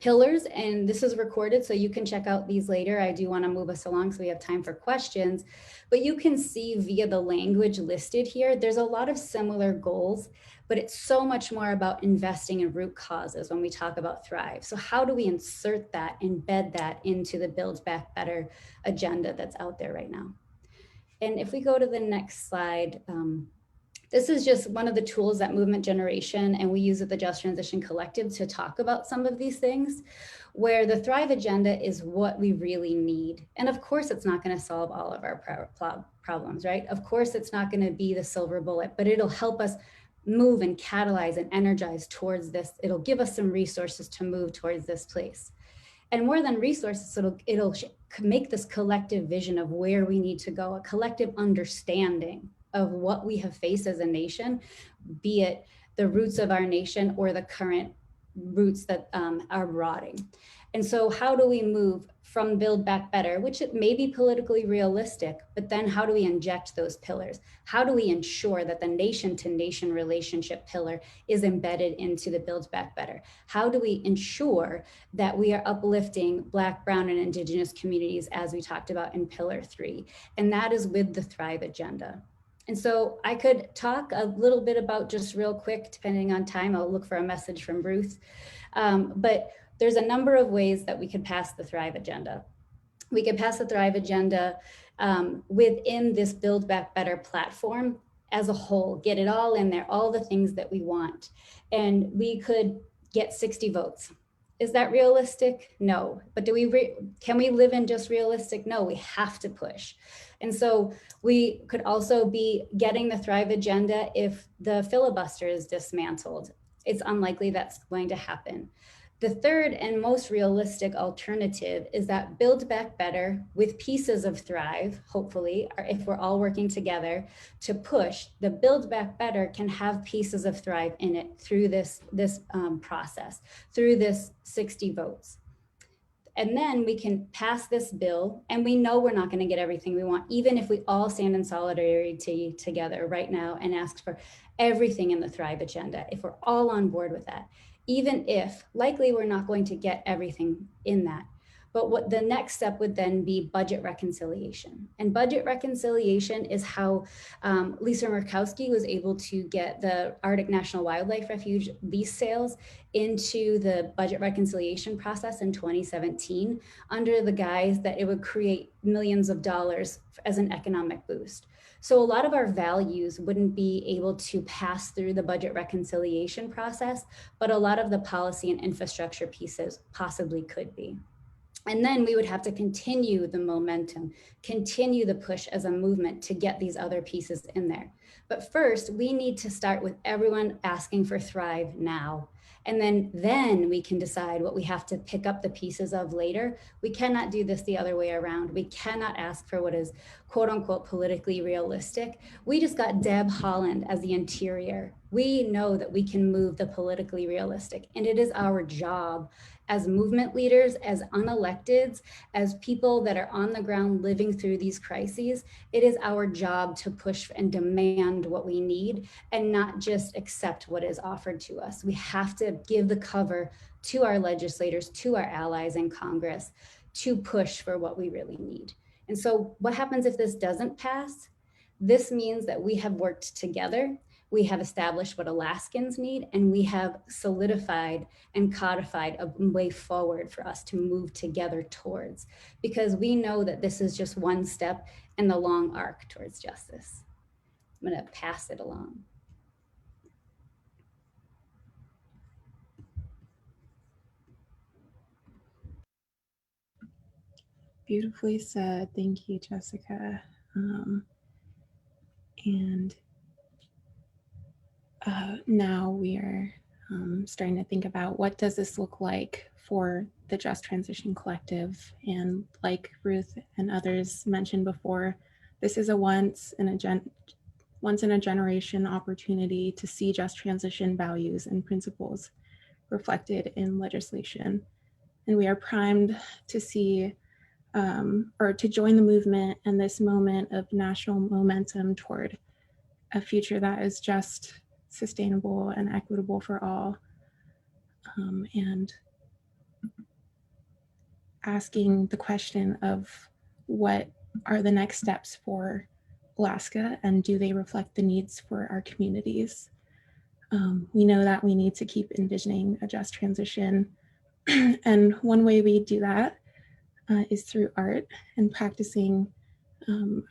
pillars, and this is recorded, so you can check out these later. I do want to move us along so we have time for questions, but you can see via the language listed here, there's a lot of similar goals, but it's so much more about investing in root causes when we talk about Thrive. So how do we insert that, embed that into the Build Back Better agenda that's out there right now? And if we go to the next slide, this is just one of the tools that Movement Generation, and we use at the Just Transition Collective to talk about some of these things, where the Thrive Agenda is what we really need. And of course, it's not going to solve all of our problems, right? Of course, it's not going to be the silver bullet, but it'll help us move and catalyze and energize towards this. It'll give us some resources to move towards this place. And more than resources, it'll make this collective vision of where we need to go, a collective understanding of what we have faced as a nation, be it the roots of our nation or the current roots that are rotting. And so how do we move from Build Back Better, which it may be politically realistic, but then how do we inject those pillars? How do we ensure that the nation to nation relationship pillar is embedded into the Build Back Better? How do we ensure that we are uplifting Black, Brown, and Indigenous communities as we talked about in Pillar 3? And that is with the Thrive Agenda. And so I could talk a little bit about, just real quick, depending on time, I'll look for a message from Ruth. But there's a number of ways that we could pass the Thrive Agenda. We could pass the Thrive Agenda within this Build Back Better platform as a whole, get it all in there, all the things that we want. And we could get 60 votes. Is that realistic? No. But can we live in just realistic? No, we have to push. And so we could also be getting the Thrive Agenda if the filibuster is dismantled. It's unlikely that's going to happen. The third and most realistic alternative is that Build Back Better with pieces of Thrive, hopefully, or if we're all working together to push, the Build Back Better can have pieces of Thrive in it through this process, through this 60 votes. And then we can pass this bill, and we know we're not going to get everything we want, even if we all stand in solidarity together right now and ask for everything in the Thrive Agenda, if we're all on board with that, even if likely we're not going to get everything in that. But what the next step would then be budget reconciliation. And budget reconciliation is how Lisa Murkowski was able to get the Arctic National Wildlife Refuge lease sales into the budget reconciliation process in 2017 under the guise that it would create millions of dollars as an economic boost. So a lot of our values wouldn't be able to pass through the budget reconciliation process, but a lot of the policy and infrastructure pieces possibly could be. And then we would have to continue the momentum, continue the push as a movement to get these other pieces in there. But first, we need to start with everyone asking for Thrive now. And then we can decide what we have to pick up the pieces of later. We cannot do this the other way around. We cannot ask for what is quote unquote politically realistic. We just got Deb Haaland as the interior. We know that we can move the politically realistic, and it is our job as movement leaders, as unelecteds, as people that are on the ground living through these crises. It is our job to push and demand what we need and not just accept what is offered to us. We have to give the cover to our legislators, to our allies in Congress, to push for what we really need. And so what happens if this doesn't pass? This means that we have worked together. We have established what Alaskans need, and we have solidified and codified a way forward for us to move together towards, because we know that this is just one step in the long arc towards justice. I'm going to pass it along. Beautifully said. Thank you, Jessica. Now we are starting to think about what does this look like for the Just Transition Collective. And like Ruth and others mentioned before, this is a once in a generation opportunity to see just transition values and principles reflected in legislation. And we are primed to see or to join the movement and this moment of national momentum toward a future that is just, sustainable, and equitable for all. And asking the question of what are the next steps for Alaska, and do they reflect the needs for our communities? We know that we need to keep envisioning a just transition. And one way we do that is through art and practicing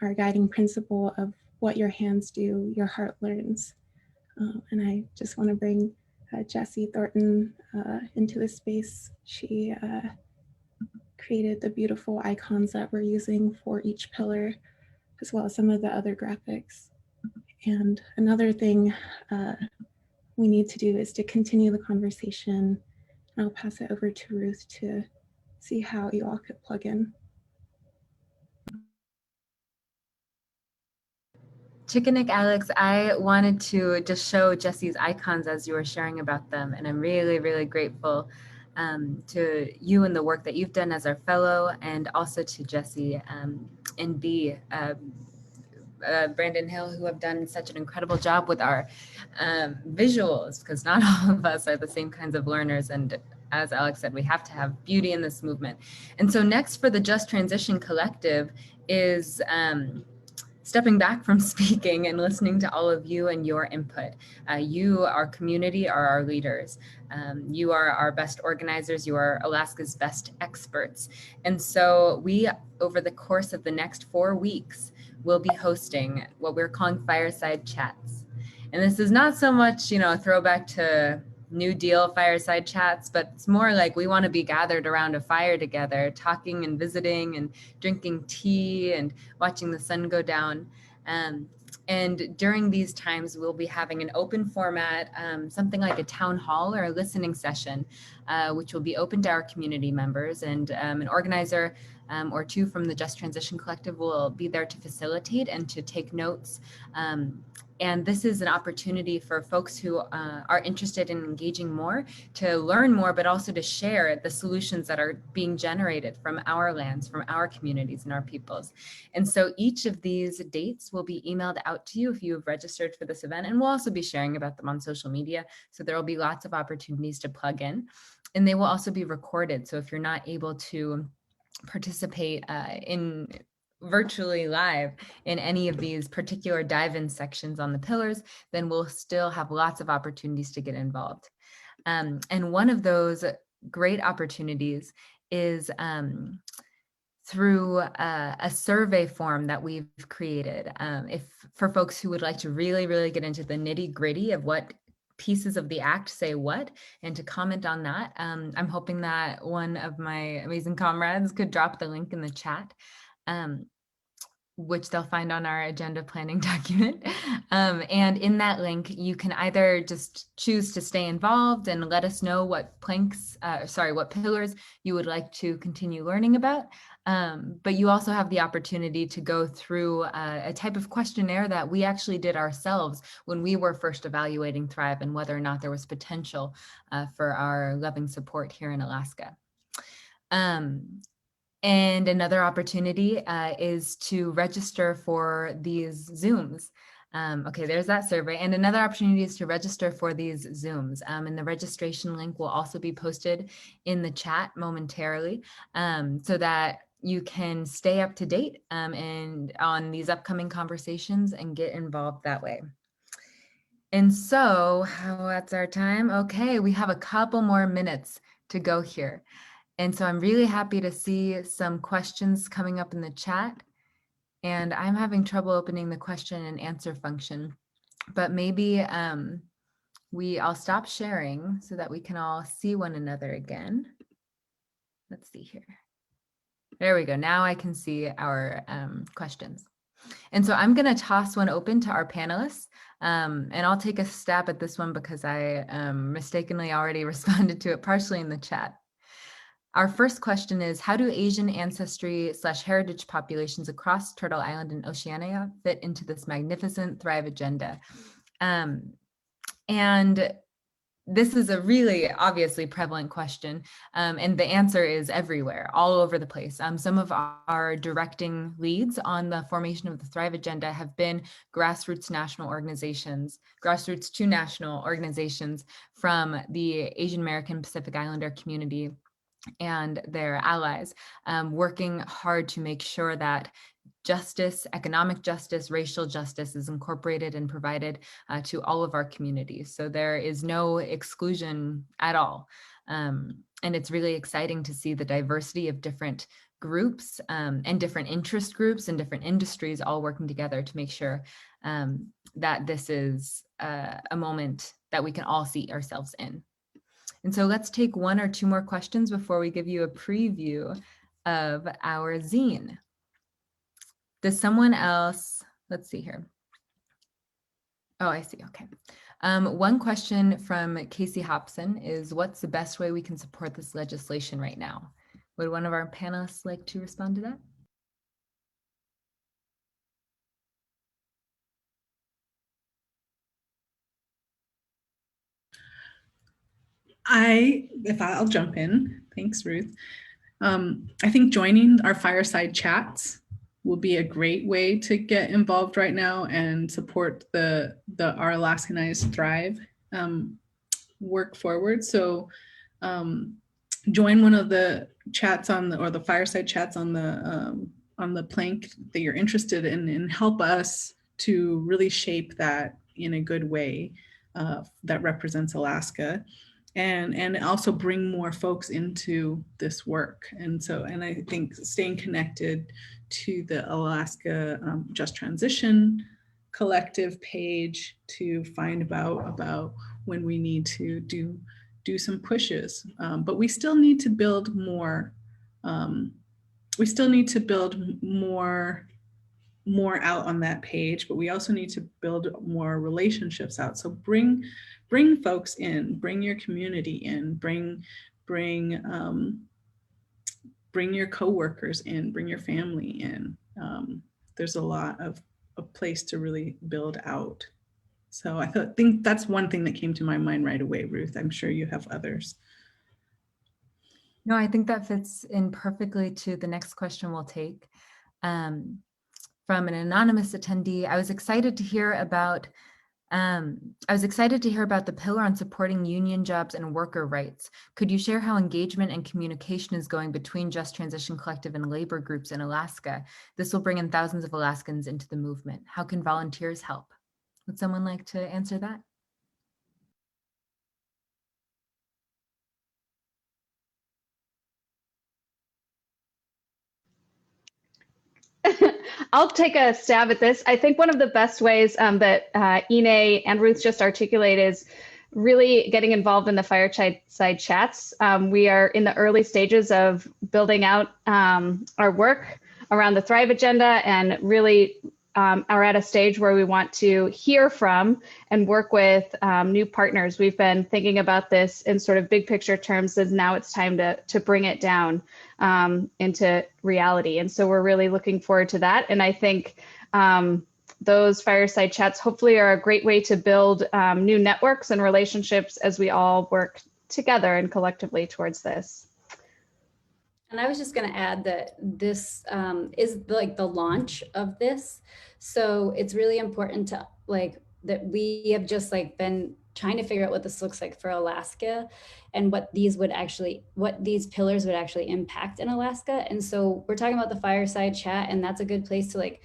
our guiding principle of what your hands do, your heart learns. And I just want to bring Jessie Thornton into this space. She created the beautiful icons that we're using for each pillar, as well as some of the other graphics. And another thing we need to do is to continue the conversation. I'll pass it over to Ruth to see how you all could plug in. Chickenick Alex, I wanted to just show Jessie's icons as you were sharing about them. And I'm really, really grateful to you and the work that you've done as our fellow, and also to Jessie and Brandon Hill, who have done such an incredible job with our visuals, because not all of us are the same kinds of learners. And as Alex said, we have to have beauty in this movement. And so next for the Just Transition Collective is stepping back from speaking and listening to all of you and your input. You, our community, are our leaders. You are our best organizers. You are Alaska's best experts. And so we, over the course of the next 4 weeks, will be hosting what we're calling Fireside Chats. And this is not so much, a throwback to New Deal fireside chats, but it's more like we want to be gathered around a fire together, talking and visiting and drinking tea and watching the sun go down. And during these times, we'll be having an open format, something like a town hall or a listening session, which will be open to our community members, and an organizer or two from the Just Transition Collective will be there to facilitate and to take notes. And this is an opportunity for folks who are interested in engaging more to learn more, but also to share the solutions that are being generated from our lands, from our communities and our peoples. And so each of these dates will be emailed out to you if you have registered for this event, and we'll also be sharing about them on social media. So there will be lots of opportunities to plug in, and they will also be recorded. So if you're not able to participate in virtually live in any of these particular dive-in sections on the pillars, then we'll still have lots of opportunities to get involved. And one of those great opportunities is through a survey form that we've created. For folks who would like to really, really get into the nitty-gritty of what pieces of the act say what, and to comment on that, I'm hoping that one of my amazing comrades could drop the link in the chat, which they'll find on our agenda planning document. And in that link, you can either just choose to stay involved and let us know what what pillars you would like to continue learning about. But you also have the opportunity to go through a type of questionnaire that we actually did ourselves when we were first evaluating Thrive and whether or not there was potential for our loving support here in Alaska. And another opportunity is to register for these Zooms. Okay, there's that survey. And another opportunity is to register for these Zooms. And the registration link will also be posted in the chat momentarily, so that you can stay up to date and on these upcoming conversations and get involved that way. And so that's our time. Okay, we have a couple more minutes to go here. And so I'm really happy to see some questions coming up in the chat. And I'm having trouble opening the question and answer function, but maybe I'll stop sharing so that we can all see one another again. Let's see here. There we go. Now I can see our questions. And so I'm going to toss one open to our panelists, and I'll take a stab at this one because I mistakenly already responded to it partially in the chat. Our first question is, how do Asian ancestry/heritage populations across Turtle Island and Oceania fit into this magnificent Thrive agenda? And this is a really obviously prevalent question, and the answer is everywhere, all over the place. Some of our directing leads on the formation of the Thrive agenda have been grassroots to national organizations from the Asian American Pacific Islander community and their allies, working hard to make sure that justice, economic justice, racial justice is incorporated and provided to all of our communities. So there is no exclusion at all. And it's really exciting to see the diversity of different groups and different interest groups and different industries all working together to make sure that this is a moment that we can all see ourselves in. And so let's take one or two more questions before we give you a preview of our zine. Does someone else, let's see here. Oh, I see, okay. One question from Casey Hobson is, what's the best way we can support this legislation right now? Would one of our panelists like to respond to that? I'll jump in. Thanks, Ruth. I think joining our Fireside chats will be a great way to get involved right now and support our Alaskanized Thrive work forward. So join one of the chats or the Fireside chats on the plank that you're interested in, and help us to really shape that in a good way that represents Alaska. And also bring more folks into this work. And I think staying connected to the Alaska Just Transition Collective page to find about when we need to do some pushes. But we still need to build more. We still need to build more out on that page, but we also need to build more relationships out. So bring folks in, bring your community in, bring your coworkers in, bring your family in. There's a lot of a place to really build out. So I think that's one thing that came to my mind right away, Ruth. I'm sure you have others. No, I think that fits in perfectly to the next question we'll take. From an anonymous attendee, I was excited to hear about the pillar on supporting union jobs and worker rights. Could you share how engagement and communication is going between Just Transition Collective and labor groups in Alaska? This will bring in thousands of Alaskans into the movement. How can volunteers help? Would someone like to answer that? I'll take a stab at this. I think one of the best ways that Ine and Ruth just articulated is really getting involved in the Fireside chats. We are in the early stages of building out our work around the Thrive agenda, and really are at a stage where we want to hear from and work with new partners. We've been thinking about this in sort of big picture terms, and now it's time to bring it down into reality. And so we're really looking forward to that. And I think those Fireside chats hopefully are a great way to build new networks and relationships as we all work together and collectively towards this. And I was just going to add that this is like the launch of this. So it's really important to that we have just been trying to figure out what this looks like for Alaska and what these pillars would actually impact in Alaska. And so we're talking about the Fireside chat, and that's a good place to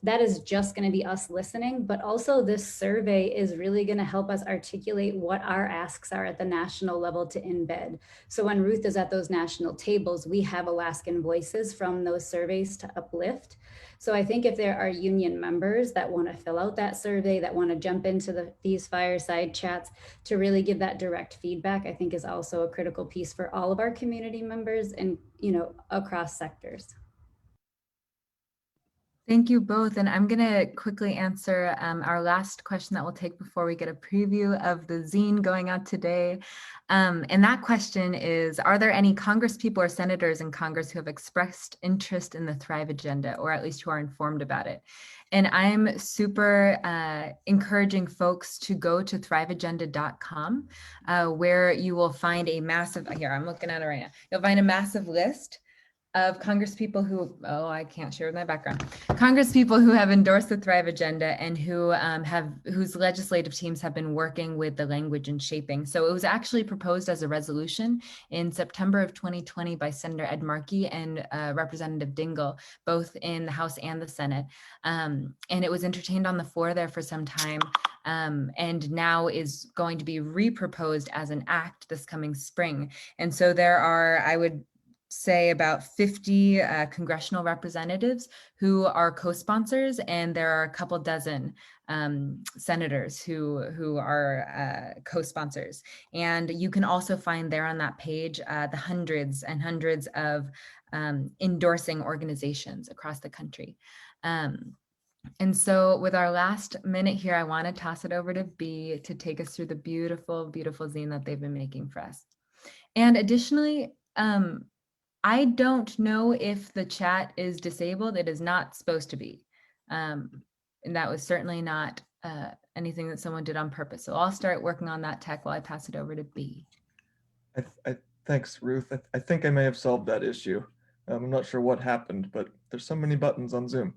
that is just going to be us listening, but also this survey is really going to help us articulate what our asks are at the national level to embed. So when Ruth is at those national tables, we have Alaskan voices from those surveys to uplift. So I think if there are union members that want to fill out that survey, that want to jump into these Fireside chats to really give that direct feedback, I think is also a critical piece for all of our community members and, across sectors. Thank you both. And I'm going to quickly answer our last question that we'll take before we get a preview of the zine going out today. And that question is, are there any congresspeople or senators in Congress who have expressed interest in the Thrive agenda, or at least who are informed about it? And I'm super encouraging folks to go to thriveagenda.com, where you will find a massive, here, I'm looking at it right now. You'll find a massive list of congresspeople who, oh, I can't share my background, congresspeople who have endorsed the Thrive agenda and who whose legislative teams have been working with the language and shaping. So it was actually proposed as a resolution in September of 2020 by Senator Ed Markey and Representative Dingell, both in the House and the Senate. And it was entertained on the floor there for some time. And now is going to be reproposed as an act this coming spring. And so there are, I would say, about 50 congressional representatives who are co-sponsors, and there are a couple dozen senators who are co-sponsors. And you can also find there on that page the hundreds and hundreds of endorsing organizations across the country. And so with our last minute here, I want to toss it over to B to take us through the beautiful, beautiful zine that they've been making for us. And additionally, I don't know if the chat is disabled. It is not supposed to be. And that was certainly not anything that someone did on purpose. So I'll start working on that tech while I pass it over to B. Thanks, Ruth. I think I may have solved that issue. I'm not sure what happened, but there's so many buttons on Zoom.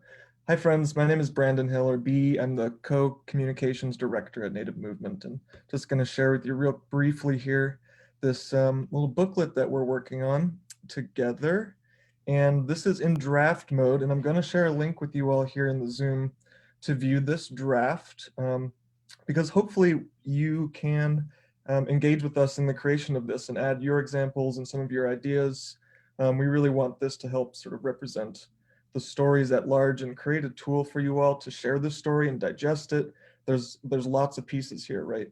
Hi, friends. My name is Brandon Hill, or B. I'm the co-communications director at Native Movement, and just going to share with you real briefly here this little booklet that we're working on together. And this is in draft mode, and I'm going to share a link with you all here in the Zoom to view this draft, because hopefully you can engage with us in the creation of this and add your examples and some of your ideas. We really want this to help sort of represent the stories at large and create a tool for you all to share this story and digest it. There's lots of pieces here, right?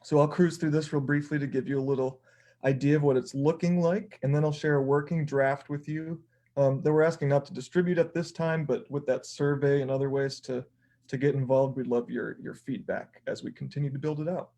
So I'll cruise through this real briefly to give you a little idea of what it's looking like, and then I'll share a working draft with you that we're asking not to distribute at this time, but with that survey and other ways to get involved, we'd love your feedback as we continue to build it out.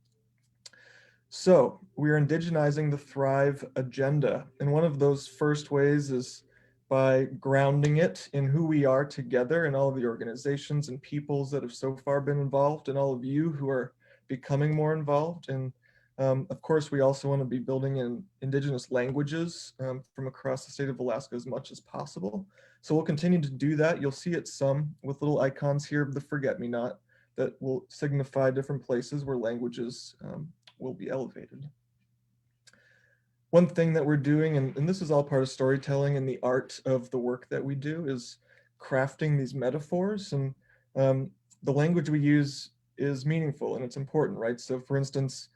So we are indigenizing the Thrive agenda, and one of those first ways is by grounding it in who we are together and all of the organizations and peoples that have so far been involved, and all of you who are becoming more involved. And of course, we also want to be building in Indigenous languages from across the state of Alaska as much as possible. So we'll continue to do that. You'll see it some with little icons here of the forget-me-not that will signify different places where languages will be elevated. One thing that we're doing, and this is all part of storytelling and the art of the work that we do, is crafting these metaphors. And the language we use is meaningful and it's important, right? So for instance,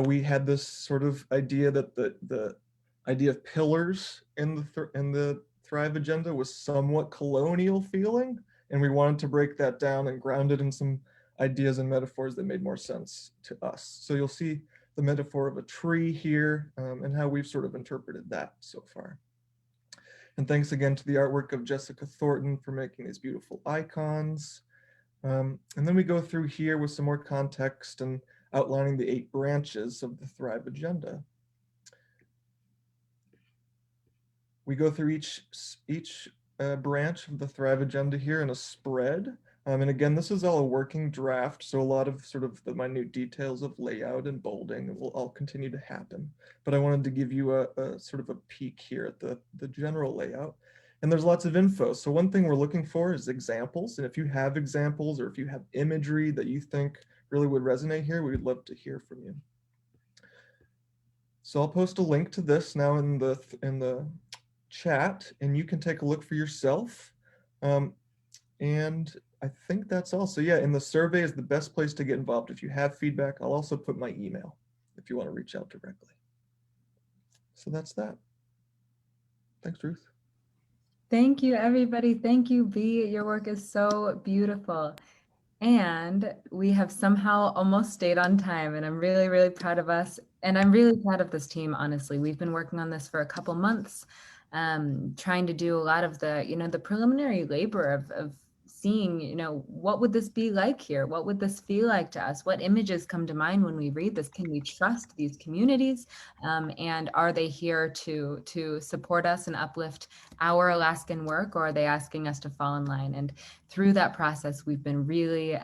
we had this sort of idea that the idea of pillars in the Thrive agenda was somewhat colonial feeling, and we wanted to break that down and ground it in some ideas and metaphors that made more sense to us. So you'll see the metaphor of a tree here and how we've sort of interpreted that so far. And thanks again to the artwork of Jessica Thornton for making these beautiful icons. And then we go through here with some more context and outlining the 8 branches of the Thrive agenda. We go through each branch of the Thrive agenda here in a spread. And again, this is all a working draft, so a lot of sort of the minute details of layout and bolding will all continue to happen. But I wanted to give you a sort of a peek here at the general layout. And there's lots of info. So one thing we're looking for is examples. And if you have examples or if you have imagery that you think really would resonate here, we would love to hear from you. So I'll post a link to this now in the chat, and you can take a look for yourself. And I think that's all. So yeah, and the survey is the best place to get involved. If you have feedback, I'll also put my email if you want to reach out directly. So that's that. Thanks, Ruth. Thank you, everybody. Thank you, B. Your work is so beautiful. And we have somehow almost stayed on time, and I'm really, really proud of us. And I'm really proud of this team, honestly. We've been working on this for a couple months. trying to do a lot of the, the preliminary labor of seeing, what would this be like here? What would this feel like to us? What images come to mind when we read this? Can we trust these communities? And are they here to support us and uplift our Alaskan work, or are they asking us to fall in line? And through that process, we've been really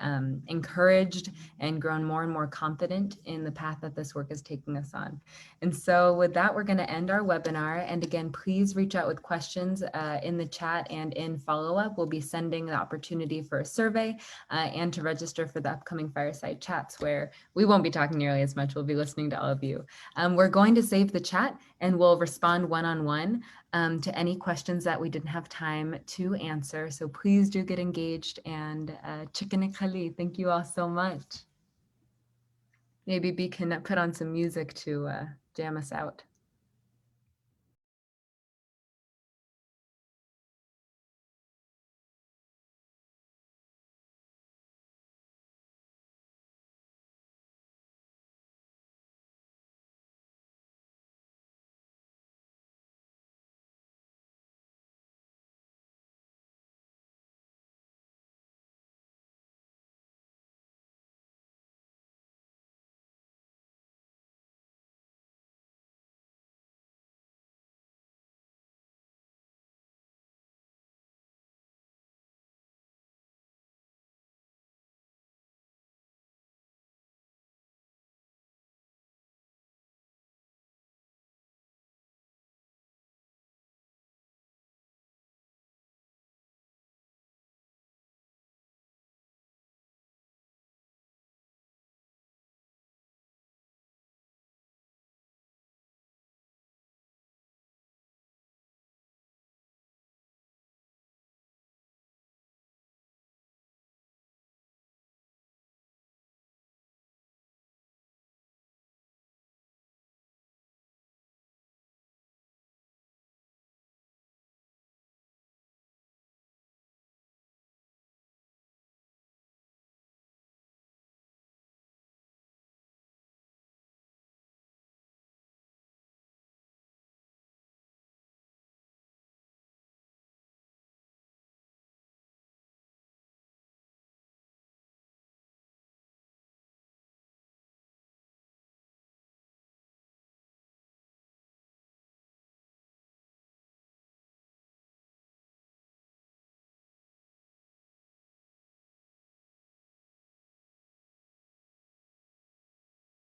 encouraged and grown more and more confident in the path that this work is taking us on. And so with that, we're going to end our webinar. And again, please reach out with questions in the chat, and in follow-up, we'll be sending the opportunity for a survey and to register for the upcoming Fireside chats, where we won't be talking nearly as much. We'll be listening to all of you. We're going to save the chat, and we'll respond one-on-one to any questions that we didn't have time to answer. So please do get engaged, and Chicken, thank you all so much. Maybe B can put on some music to jam us out.